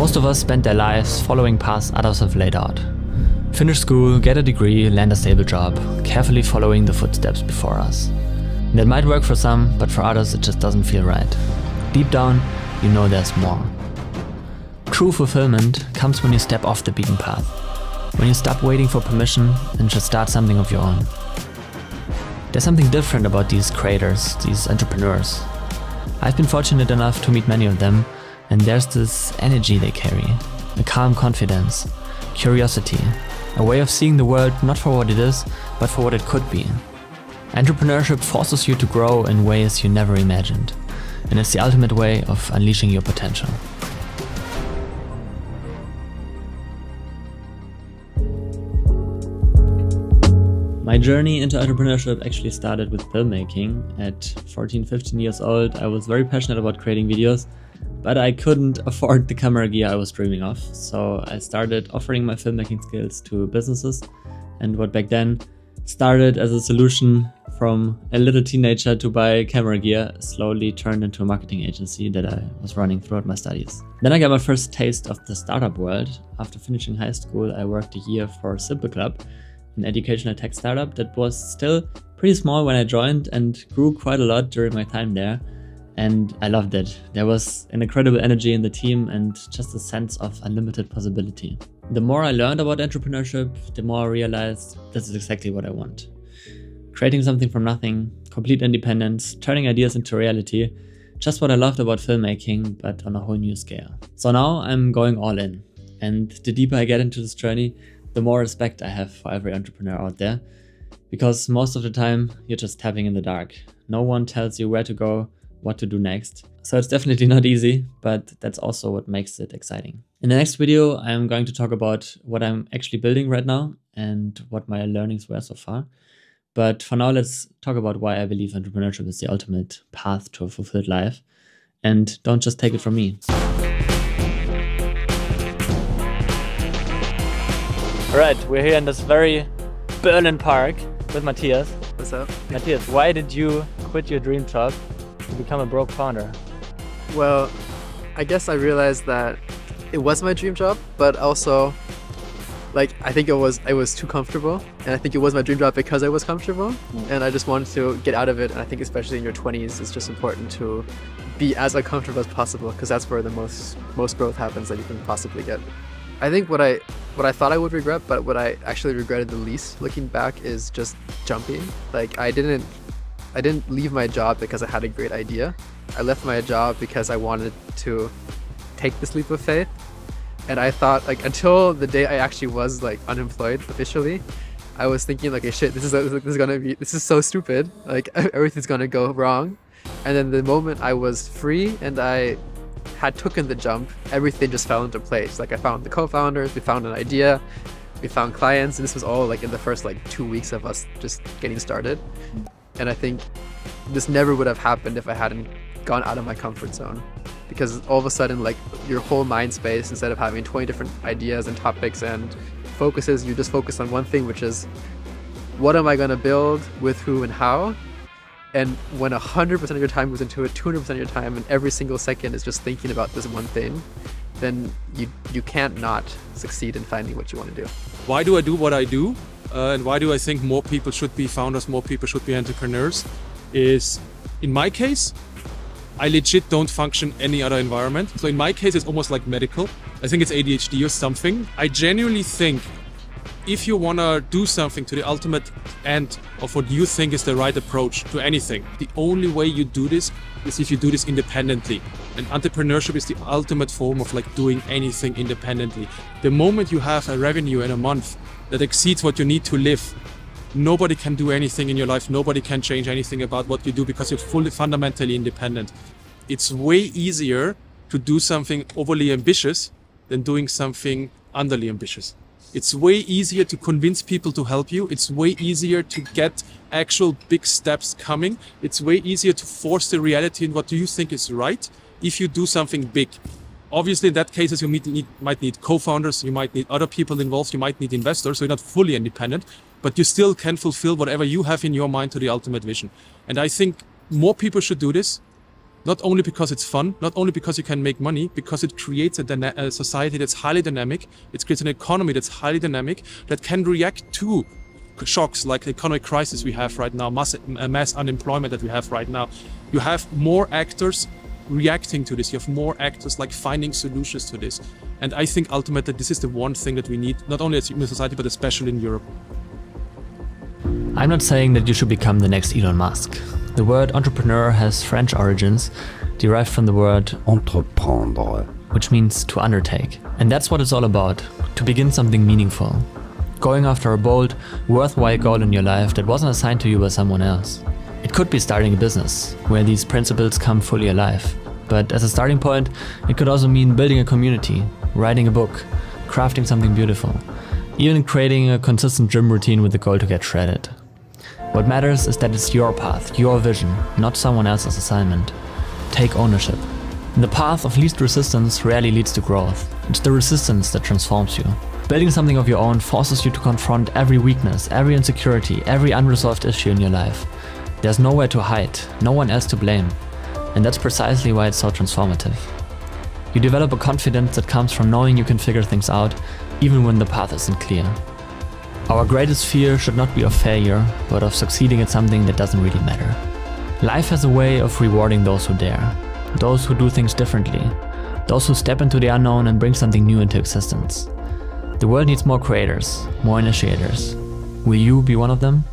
Most of us spend their lives following paths others have laid out. Finish school, get a degree, land a stable job, carefully following the footsteps before us. That might work for some, but for others it just doesn't feel right. Deep down, you know there's more. True fulfillment comes when you step off the beaten path, when you stop waiting for permission and just start something of your own. There's something different about these creators, these entrepreneurs. I've been fortunate enough to meet many of them, and there's this energy they carry, a calm confidence, curiosity, a way of seeing the world not for what it is, but for what it could be. Entrepreneurship forces you to grow in ways you never imagined, and it's the ultimate way of unleashing your potential. My journey into entrepreneurship actually started with filmmaking. At 14, 15 years old, I was very passionate about creating videos, but I couldn't afford the camera gear I was dreaming of. So I started offering my filmmaking skills to businesses, and what back then started as a solution from a little teenager to buy camera gear slowly turned into a marketing agency that I was running throughout my studies. Then I got my first taste of the startup world. After finishing high school, I worked a year for Simple Club, an educational tech startup that was still pretty small when I joined and grew quite a lot during my time there. And I loved it. There was an incredible energy in the team and just a sense of unlimited possibility. The more I learned about entrepreneurship, the more I realized this is exactly what I want. Creating something from nothing, complete independence, turning ideas into reality, just what I loved about filmmaking, but on a whole new scale. So now I'm going all in. And the deeper I get into this journey, the more respect I have for every entrepreneur out there, because most of the time you're just tapping in the dark. No one tells you where to go, what to do next. So it's definitely not easy, but that's also what makes it exciting. In the next video, I'm going to talk about what I'm actually building right now and what my learnings were so far. But for now, let's talk about why I believe entrepreneurship is the ultimate path to a fulfilled life. And don't just take it from me. All right, we're here in this very Berlin park with Matthias. What's up? Matthias, why did you quit your dream job to become a broke founder? Well, I guess I realized that it was my dream job, but also, I think it was too comfortable, and I think it was my dream job because I was comfortable, and I just wanted to get out of it. And I think especially in your 20s, it's just important to be as uncomfortable as possible, because that's where the most growth happens that you can possibly get. I think what I thought I would regret, but what I actually regretted the least looking back, is just jumping. I didn't leave my job because I had a great idea. I left my job because I wanted to take this leap of faith. And I thought, until the day I actually was unemployed officially, I was thinking okay, shit, this is so stupid. Everything's gonna go wrong. And then the moment I was free and I had taken the jump, everything just fell into place. I found the co-founders, we found an idea, we found clients, and this was all in the first 2 weeks of us just getting started. And I think this never would have happened if I hadn't gone out of my comfort zone, because all of a sudden your whole mind space, instead of having 20 different ideas and topics and focuses, you just focus on one thing, which is what am I going to build, with who and how. And when 100% of your time goes into it, 200% of your time, and every single second is just thinking about this one thing, then you can't not succeed in finding what you want to do. Why do I do what I do? And why do I think more people should be founders, more people should be entrepreneurs? Is, in my case, I legit don't function any other environment. So in my case, it's almost like medical. I think it's ADHD or something. I genuinely think if you want to do something to the ultimate end of what you think is the right approach to anything, the only way you do this is if you do this independently. And entrepreneurship is the ultimate form of doing anything independently. The moment you have a revenue in a month that exceeds what you need to live, nobody can do anything in your life. Nobody can change anything about what you do, because you're fully fundamentally independent. It's way easier to do something overly ambitious than doing something underly ambitious. It's way easier to convince people to help you. It's way easier to get actual big steps coming. It's way easier to force the reality in what you think is right if you do something big. Obviously, in that case, you might need co-founders, you might need other people involved, you might need investors, so you're not fully independent, but you still can fulfill whatever you have in your mind to the ultimate vision. And I think more people should do this. Not only because it's fun, not only because you can make money, because it creates a society that's highly dynamic. It creates an economy that's highly dynamic, that can react to shocks like the economic crisis we have right now, mass unemployment that we have right now. You have more actors reacting to this. You have more actors like finding solutions to this. And I think ultimately this is the one thing that we need, not only as a society, but especially in Europe. I'm not saying that you should become the next Elon Musk. The word entrepreneur has French origins, derived from the word entreprendre, which means to undertake. And that's what it's all about, to begin something meaningful. Going after a bold, worthwhile goal in your life that wasn't assigned to you by someone else. It could be starting a business, where these principles come fully alive. But as a starting point, it could also mean building a community, writing a book, crafting something beautiful, even creating a consistent gym routine with the goal to get shredded. What matters is that it's your path, your vision, not someone else's assignment. Take ownership. The path of least resistance rarely leads to growth. It's the resistance that transforms you. Building something of your own forces you to confront every weakness, every insecurity, every unresolved issue in your life. There's nowhere to hide, no one else to blame. And that's precisely why it's so transformative. You develop a confidence that comes from knowing you can figure things out, even when the path isn't clear. Our greatest fear should not be of failure, but of succeeding at something that doesn't really matter. Life has a way of rewarding those who dare, those who do things differently, those who step into the unknown and bring something new into existence. The world needs more creators, more initiators. Will you be one of them?